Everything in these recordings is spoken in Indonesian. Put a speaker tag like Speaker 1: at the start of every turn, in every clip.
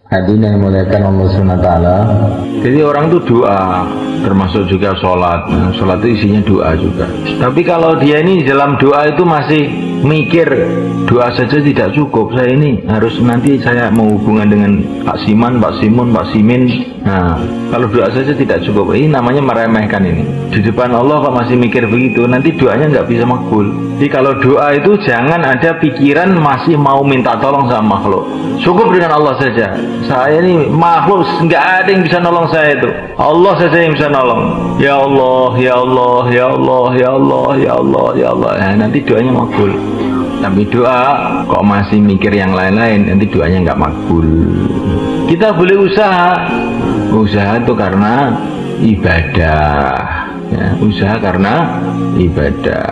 Speaker 1: Hadirin yang dimuliakan Allah Subhanahu wa taala. Jadi orang itu doa, termasuk juga sholat. Nah, sholat itu isinya doa juga. Tapi kalau dia ini dalam doa itu masih mikir, doa saja tidak cukup. Saya ini harus nanti saya mau hubungan dengan Pak Siman, Pak Simun, Pak Simin. Nah, kalau doa saja tidak cukup, ini namanya meremehkan ini. Di depan Allah kok masih mikir begitu, nanti doanya nggak bisa makbul. Jadi kalau doa itu jangan ada pikiran masih mau minta tolong sama makhluk. Cukup dengan Allah saja. Saya ini makhluk, nggak ada yang bisa nolong saya itu. Allah saja yang bisa nolong. Ya Allah, ya Allah, ya Allah, ya Allah, ya Allah, ya Allah. Nah, nanti doanya makbul. Tapi doa kok masih mikir yang lain-lain, nanti doanya nggak makbul. Kita boleh usaha. Usaha itu karena ibadah. Ya, usaha karena ibadah.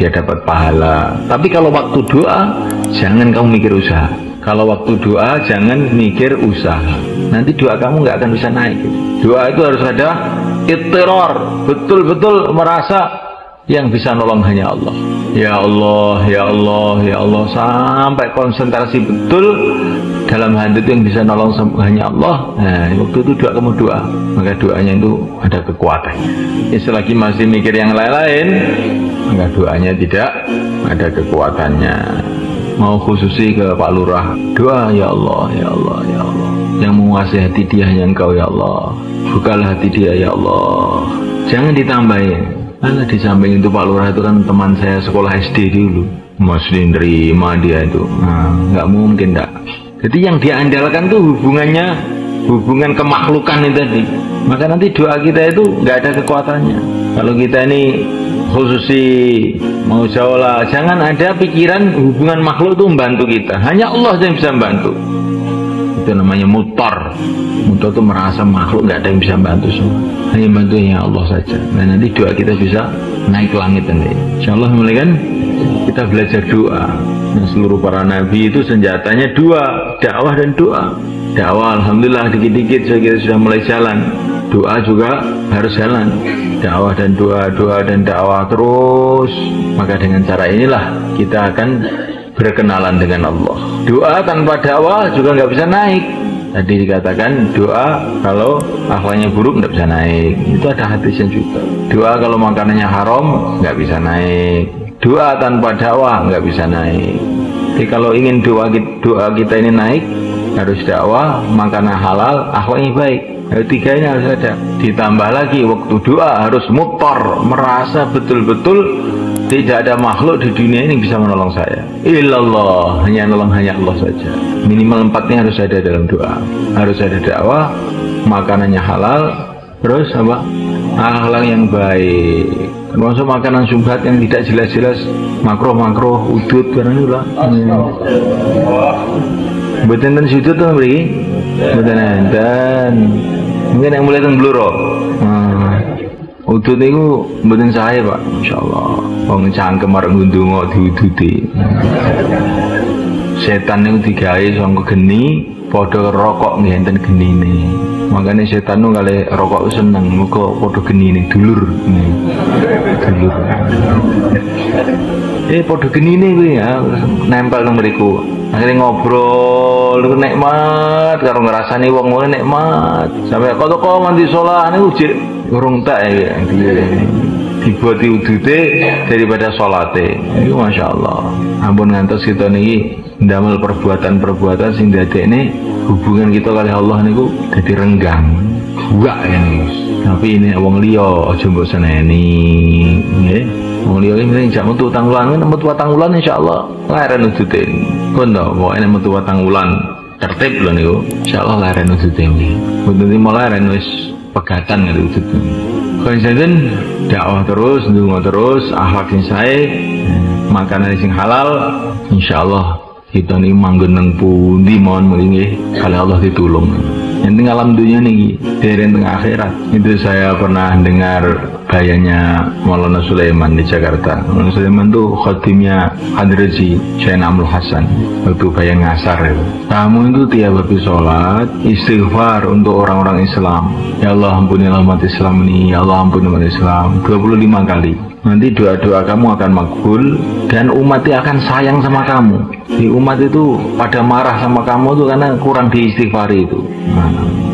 Speaker 1: Dia dapat pahala. Tapi kalau waktu doa, jangan kamu mikir usaha. Kalau waktu doa jangan mikir usaha, nanti doa kamu nggak akan bisa naik. Doa itu harus ada ittiror, betul-betul merasa yang bisa nolong hanya Allah. Ya Allah, ya Allah, ya Allah, sampai konsentrasi betul dalam hati itu yang bisa nolong hanya Allah. Nah, waktu itu doa kamu doa, maka doanya itu ada kekuatan. Selagi masih mikir yang lain-lain, maka doanya tidak ada kekuatannya. Mau khususi ke Pak Lurah, doa ya Allah, ya Allah, ya Allah. Yang menguasai hati dia hanya Engkau ya Allah. Bukalah hati dia ya Allah. Jangan ditambahin. Karena di samping itu Pak Lurah itu kan teman saya sekolah SD dulu. Masih nerima dia itu. Nah, nggak mungkin enggak. Jadi yang dia andalkan tuh hubungan kemakhlukan itu tadi. Maka nanti doa kita itu nggak ada kekuatannya. Kalau kita ini khususi mau jauh lah, jangan ada pikiran hubungan makhluk itu membantu kita. Hanya Allah yang bisa membantu. Itu namanya mutar. Mutar itu merasa makhluk nggak ada yang bisa membantu semua. Hanya bantunya Allah saja. Nah, nanti doa kita bisa naik ke langit nanti. Insyaallah mulai kan kita belajar doa. Nah, seluruh para nabi itu senjatanya dua, dakwah dan doa. Dakwah alhamdulillah dikit-dikit kita sudah mulai jalan. Doa juga harus jalan. Dakwah dan doa, doa dan dakwah terus. Maka dengan cara inilah kita akan berkenalan dengan Allah. Doa tanpa dakwah juga nggak bisa naik. Tadi dikatakan doa kalau akhlaknya buruk nggak bisa naik. Itu ada hadisnya juga. Doa kalau makanannya haram nggak bisa naik. Doa tanpa dakwah nggak bisa naik. Jadi kalau ingin doa kita ini naik, harus dakwah, makanan halal, akhlaknya baik. Tiga ini harus ada. Ditambah lagi waktu doa harus mutar, merasa betul-betul tidak ada makhluk di dunia ini bisa menolong saya. Illallah, hanya nolong hanya Allah saja. Minimal 4-nya harus ada dalam doa. Harus ada dakwah, makanannya halal, terus apa? Akhlak yang baik. Termasuk makanan syubhat yang tidak jelas-jelas, makruh, udut, karena itulah. Betul dan sudut tuh beri. Betul dan mungkin yang mulai teng bluro. Udut itu betul saya Pak, insyaallah. Wong cangkem arep ngundungo diuduti. Setan itu digawe saka geni, padha rokok ngenten genine. Makanya setan itu kali rokok seneng, muga padha genine dulur. Dulur. Padha genine kuwi ya, nempel nang mriku. Akhirnya ngobrol, nikmat, karo ngerasani wong nikmat. Sampai kok mandi sholat niku jek urung tak ya, dibuat udute daripada sholate. Itu masya Allah. Ampun ngantos kita niki ndamel perbuatan-perbuatan sing dadekne hubungan kita kali Allah niku dadi renggang. Buak ini. Tapi ini wong liya aja mbok seneni, nggih. Wong liya iki jak metu utang wulan, metu utang wulan insyaallah leren udute. Kono pokoke metu utang wulan tertib lho niku. Insyaallah leren udute. Mboten mulai leren wis pegatan gitu udute. Konsen dakwah terus, ndonga terus, akhlak sing sae, makanan sing halal, insyaallah kita nih manggon nang pundi mohon nggih kali Allah ditulung. Yang tinggal alam dunia nih dari tengah akhirat. Itu saya pernah dengar bayanya Maulana Sulaiman di Jakarta. Maulana Sulaiman tuh khotimnya Hadraji Syekh Amul Hasan waktu bayang ngasar itu. Kamu itu tiap habis sholat istighfar untuk orang-orang Islam. Ya Allah ampunilah umat Islam ini, ya Allah ampuni umat Islam 25 kali. nanti doa-doa kamu akan makbul dan umat itu akan sayang sama kamu. Di umat itu pada marah sama kamu tuh karena kurang diistighfari itu.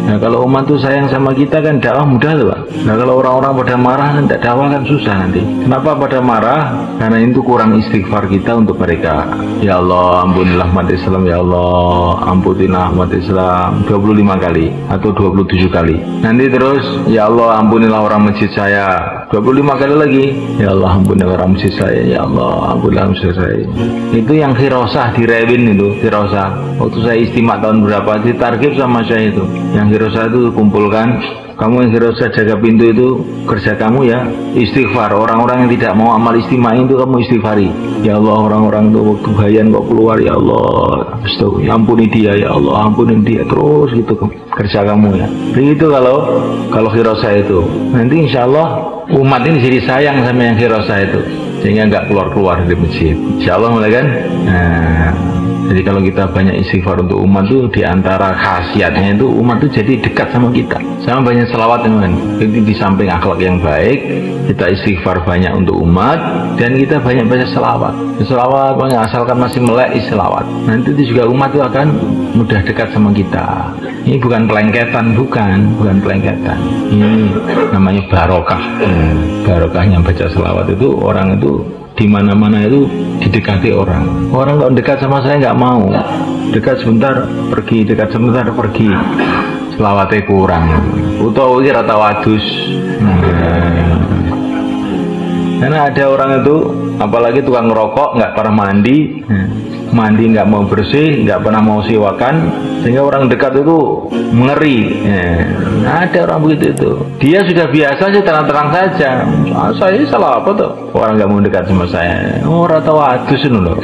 Speaker 1: Nah kalau umat itu sayang sama kita kan dakwah mudah tuh Pak. Nah kalau orang-orang pada marah kan dakwah kan susah nanti. Kenapa pada marah? Karena itu kurang istighfar kita untuk mereka. Ya Allah ampunilah umat Islam, ya Allah ampunilah umat Islam 25 kali atau 27 kali. Nanti terus ya Allah ampunilah orang masjid saya 25 kali lagi. Ya Allah ampunilah orang masjid saya, ya Allah ampunilah masjid saya. Itu yang khirosah direwin itu, khirosah. Waktu saya istimak tahun berapa ditargib sama saya itu. Yang khirosah itu kumpulkan, kamu yang khirosah jaga pintu itu kerja kamu ya istighfar. Orang-orang yang tidak mau amal istimewa itu kamu istighfari. Ya Allah orang-orang itu waktu bayan kok keluar, ya Allah astagfirullah, ampuni dia, ya Allah ampuni dia, terus gitu kerja kamu ya. Begitu kalau khirosah itu nanti insya Allah umat ini jadi sayang sama yang khirosah itu sehingga nggak keluar-keluar dari masjid insya Allah mulai kan. Jadi kalau kita banyak istighfar untuk umat tuh diantara khasiatnya itu umat tuh jadi dekat sama kita. Sama banyak selawat teman. Jadi di samping akhlak yang baik, kita istighfar banyak untuk umat dan kita banyak baca selawat. Selawat banyak asalkan masih melek selawat. Nanti itu juga umat tuh akan mudah dekat sama kita. Ini bukan pelengketan, bukan pelengketan. Ini namanya barokah. Barokahnya baca selawat itu orang itu di mana-mana itu didekati orang. Orang kalau dekat sama saya nggak mau. Dekat sebentar pergi, dekat sebentar pergi. Selawatnya kurang. Utawa iki rata wadus. Karena ada orang itu, apalagi tukang rokok nggak pernah mandi, nggak mau bersih, nggak pernah mau siwakan, sehingga orang dekat itu mengeri. Ada orang begitu itu. Dia sudah biasa sih terang-terang saja. Saya salah apa tuh? Orang nggak mau dekat sama saya. Oh rata wadus itu loh.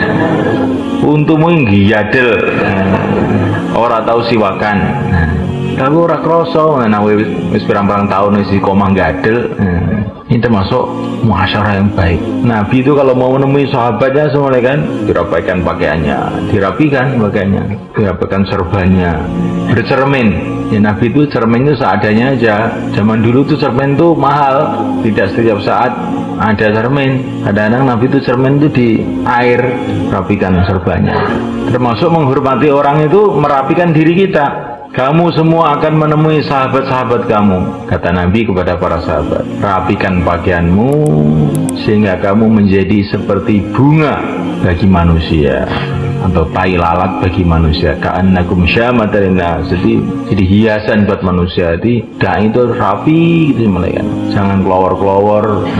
Speaker 1: Untukmu ngiyadel. Orang tahu siwakan. Tapi orang kroso, nah wis pirang-pirang tahun isi komang gadel. Ini termasuk muasyarah yang baik. Nabi itu kalau mau menemui sahabatnya semua kan dirapikan pakaiannya, dirapikan pakaiannya, dirapikan serbannya, bercermin. Ya Nabi itu cermin itu seadanya aja. Zaman dulu tuh cermin tuh mahal, tidak setiap saat ada cermin. Kadang-kadang Nabi itu cermin itu di air, rapikan serbannya. Termasuk menghormati orang itu merapikan diri kita. Kamu semua akan menemui sahabat-sahabat kamu, kata Nabi kepada para sahabat. Rapikan pakaianmu sehingga kamu menjadi seperti bunga bagi manusia atau tai lalat bagi manusia. Ka'annakum syamatan linnas. Jadi hiasan buat manusia. Jadi dai itu rapi gitu malaikat. Jangan kelawar-kelawar.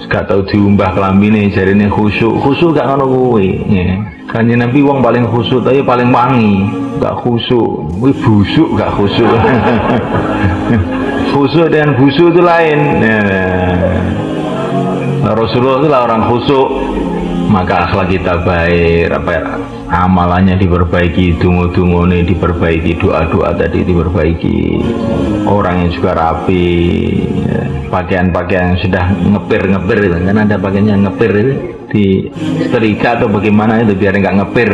Speaker 1: Gak tahu diumbah kelambine jarine khusyuk gak ngono kuwi. Kanjeng Nabi wong paling khusyuk tapi paling wangi, gak khusyuk. Kuwi busuk gak khusyuk. Khusyuk dan busuk itu lain. Rasulullah itu lah orang khusyuk, maka akhlak kita baik, amalannya diperbaiki, dungu-dungu ini diperbaiki, doa-doa tadi diperbaiki, orangnya juga rapi, pakaian-pakaian yang sudah ngepir-ngepir, kan ada pakaiannya ngepir itu di setrika atau bagaimana itu biar nggak ngepir.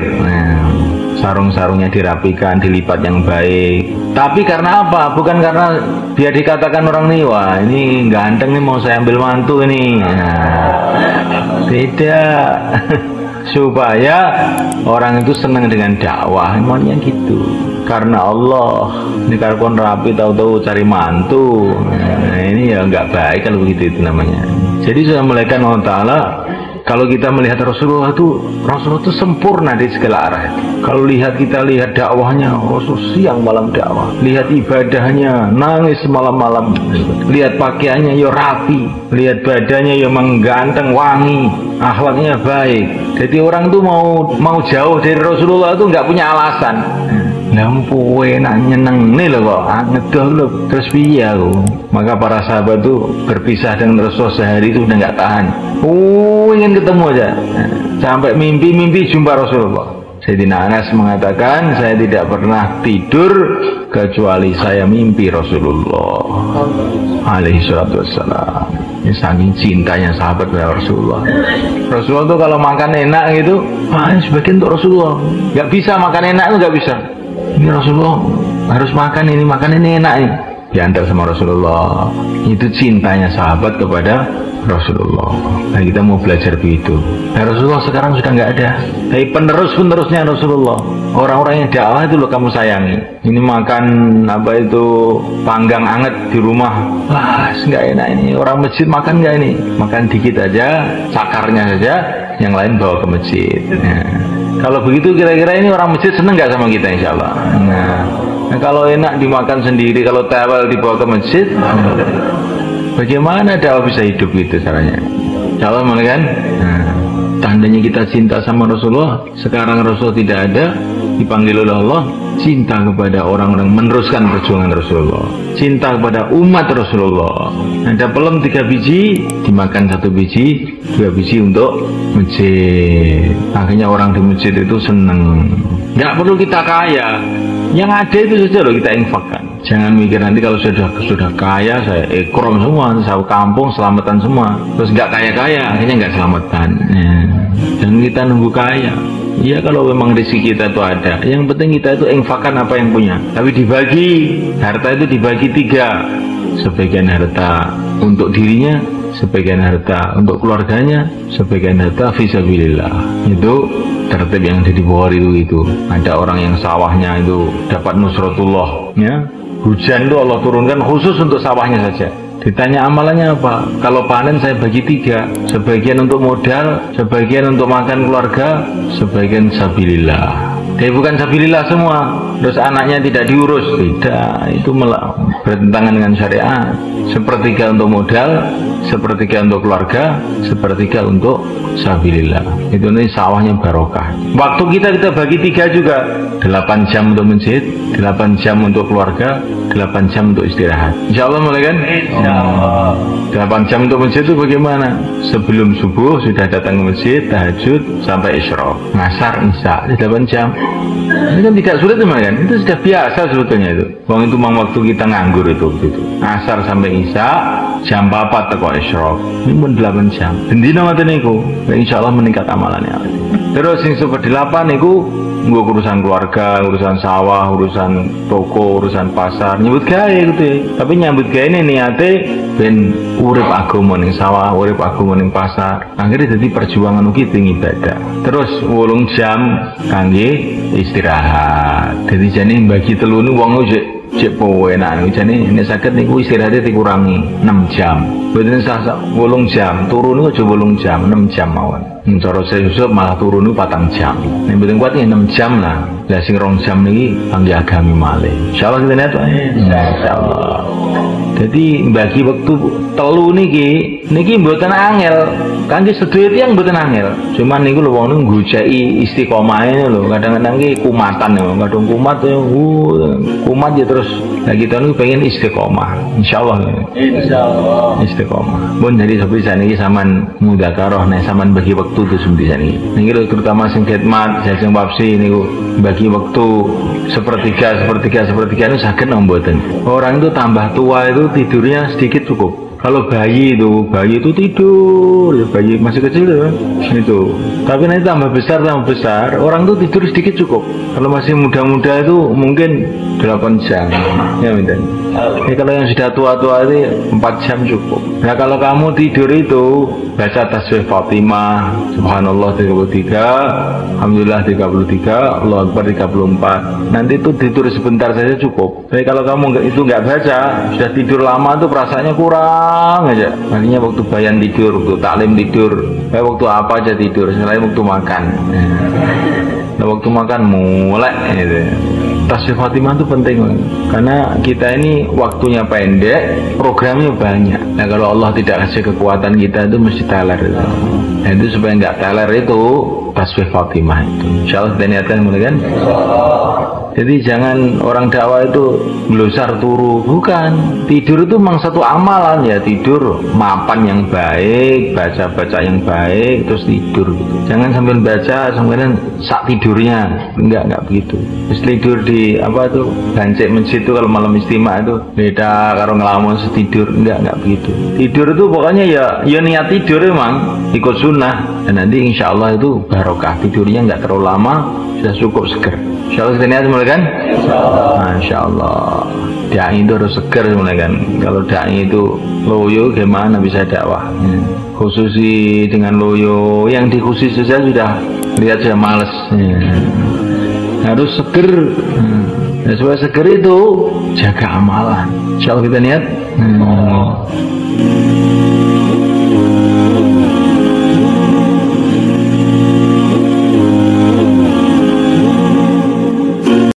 Speaker 1: Sarung-sarungnya dirapikan, dilipat yang baik. Tapi karena apa? Bukan karena biar dikatakan orang nih, wah ini ganteng nih mau saya ambil mantu ini. Tidak. Supaya orang itu senang dengan dakwah, emangnya gitu. Karena Allah, ini kalau rapi tahu-tahu cari mantu, ini ya nggak baik kalau begitu itu namanya. Jadi saya melihat Allah Ta'ala. Kalau kita melihat Rasulullah itu sempurna di segala arah. Kalau kita lihat dakwahnya, Rasul siang malam dakwah. Lihat ibadahnya, nangis malam-malam. Lihat pakaiannya ya rapi, lihat badannya ya mengganteng, wangi, akhlaknya baik. Jadi orang tuh mau jauh dari Rasulullah itu nggak punya alasan. Lampu enak nyeneng nih loh kok ngedoh loh terus piye aku. Maka para sahabat tuh berpisah dengan Rasulullah sehari itu udah nggak tahan. Ingin ketemu aja. Sampai mimpi jumpa Rasulullah. Sayyidina Anas mengatakan saya tidak pernah tidur kecuali saya mimpi Rasulullah alaihi salatu wassalam. Ini saking cintanya sahabat kepada Rasulullah. Rasulullah tuh kalau makan enak gitu, sebagian untuk Rasulullah. Nggak bisa makan enak itu nggak bisa. Ini Rasulullah harus makan ini enak nih. diantar sama Rasulullah. Itu cintanya sahabat kepada Rasulullah. Nah, kita mau belajar begitu. Nah, Rasulullah sekarang sudah nggak ada. Tapi penerusnya Rasulullah, orang-orang yang dakwah itu loh kamu sayangi. Ini makan apa itu panggang anget di rumah, wah nggak enak ini. Orang masjid makan nggak ini? Makan dikit aja, sakarnya saja, yang lain bawa ke masjid. Nah, kalau begitu kira-kira ini orang masjid seneng nggak sama kita insya Allah. Nah, kalau enak dimakan sendiri, kalau tewel dibawa ke masjid, bagaimana dakwah bisa hidup gitu caranya? Insya Allah malah kan? Nah, tandanya kita cinta sama Rasulullah. Sekarang Rasul tidak ada, dipanggil oleh Allah, cinta kepada orang-orang meneruskan perjuangan Rasulullah, cinta kepada umat Rasulullah. Ada pelem 3 biji, dimakan 1 biji, 2 biji untuk masjid. Akhirnya orang di masjid itu seneng. Nggak perlu kita kaya, yang ada itu saja loh kita infakkan. Jangan mikir nanti kalau sudah kaya saya ekrom semua, saya kampung selamatan semua, terus nggak kaya-kaya akhirnya nggak selamatan. Dan kita nunggu kaya. Iya, kalau memang rezeki kita itu ada, yang penting kita itu infakkan apa yang punya. Tapi dibagi, harta itu dibagi 3. Sebagian harta untuk dirinya, sebagian harta untuk keluarganya, sebagian harta fisabilillah. Itu tertib yang ada di Bukhari itu. Ada orang yang sawahnya itu dapat nusratullah, ya. Hujan itu Allah turunkan khusus untuk sawahnya saja. Ditanya amalannya apa? Kalau panen saya bagi 3, sebagian untuk modal, sebagian untuk makan keluarga, sebagian sabilillah. Tapi bukan sabilillah semua, terus anaknya tidak diurus, tidak, itu bertentangan dengan syariat. Sepertiga untuk modal, sepertiga untuk keluarga, sepertiga untuk sabilillah. Itu nih sawahnya barokah. Waktu kita bagi 3 juga, 8 jam untuk masjid, 8 jam untuk keluarga, 8 jam untuk istirahat. Insya Allah mulai kan? Insya Allah. 8 jam untuk masjid itu bagaimana? Sebelum subuh sudah datang ke masjid, tahajud sampai isyraq, ngasar, isya, 8 jam. Ini kan tidak sulit teman kan? Itu sudah biasa sebetulnya itu. Wong itu memang waktu kita nganggur itu begitu. Asar sampai isya, jam 4 teko isyraq. Ini pun 8 jam. Dendina ngoten niku, insya Allah meningkat amalannya. Terus yang seperti 8 niku nggo urusan keluarga, urusan sawah, urusan toko, urusan pasar, nyebut gawe gitu ya. Tapi nyambut gawe ini niate ben urip agama ning sawah, urip agama ning pasar. Akhirnya jadi perjuangan kita ibadah. Terus 8 jam kangge istirahat. Jadi jane bagi telu niku wong cek enak jane nek saged niku istirahatnya dikurangi 6 jam. Boten sah 8 jam, turun niku aja 8 jam, 6 jam mawon. Cara saya Yusuf malah turun niku 4 jam. Nek boten kuat 6 jam lah. Lah sing 2 jam niki kangge agami malih. Insyaallah kita lihat insyaallah. Jadi bagi waktu telu niki mboten angel. Kangge sedaya tiyang mboten angel. Cuman niku lho wong niku nggojeki istiqomahe lho. Kadang-kadang ki kumatan ya, kadang kumat ya, kumat ya terus. Nah kita niku pengen istiqomah. Insyaallah. Insyaallah. Istiqomah. Mun jadi seperti saniki sampean mudzakarah nek sampean bagi waktu itu seperti saniki. Niki lho terutama sing khidmat, sing wabsi niku bagi waktu sepertiga itu saged mboten. Orang itu tambah tua itu tidurnya sedikit cukup. Kalau bayi itu tidur, ya bayi masih kecil ya, itu. Tapi nanti tambah besar, orang itu tidur sedikit cukup. Kalau masih muda-muda itu mungkin 8 jam, ya minta. Kalau yang sudah tua-tua itu 4 jam cukup. Nah kalau kamu tidur itu baca tasbih Fatimah, Subhanallah 33, Alhamdulillah 33, Allah Akbar 34. Nanti itu tidur sebentar saja cukup. Tapi kalau kamu itu nggak baca, sudah tidur lama tuh perasaannya kurang aja. Artinya waktu bayan tidur, waktu taklim tidur, waktu apa aja tidur, selain waktu makan. Nah waktu makan mulai gitu. Tasbih Fatimah itu penting karena kita ini waktunya pendek, programnya banyak. Nah kalau Allah tidak kasih kekuatan kita itu mesti teler itu. Nah itu supaya nggak teler itu tasbih Fatimah itu. Insya Allah kita niatkan mulai kan. Jadi jangan orang dakwah itu glosar turu, bukan. Tidur itu memang satu amalan ya, tidur mapan yang baik, baca-baca yang baik, terus tidur gitu. Jangan sambil baca sambil sak tidurnya, enggak begitu. Terus tidur di apa tuh gancek masjid itu kalau malam istimewa itu beda karo ngelamun setidur, enggak begitu. Tidur itu pokoknya ya niat tidur memang ikut sunnah dan nanti insya Allah itu barokah tidurnya enggak terlalu lama, sudah cukup seger. Insya Allah kita niat mulai kan? Masya Allah. Dai itu harus seger mulai kan. Kalau dai itu loyo gimana bisa dakwah? Khususi dengan loyo yang dikhusus saja sudah lihat sudah males. Harus seger. Supaya seger itu jaga amalan. Insya Allah kita niat.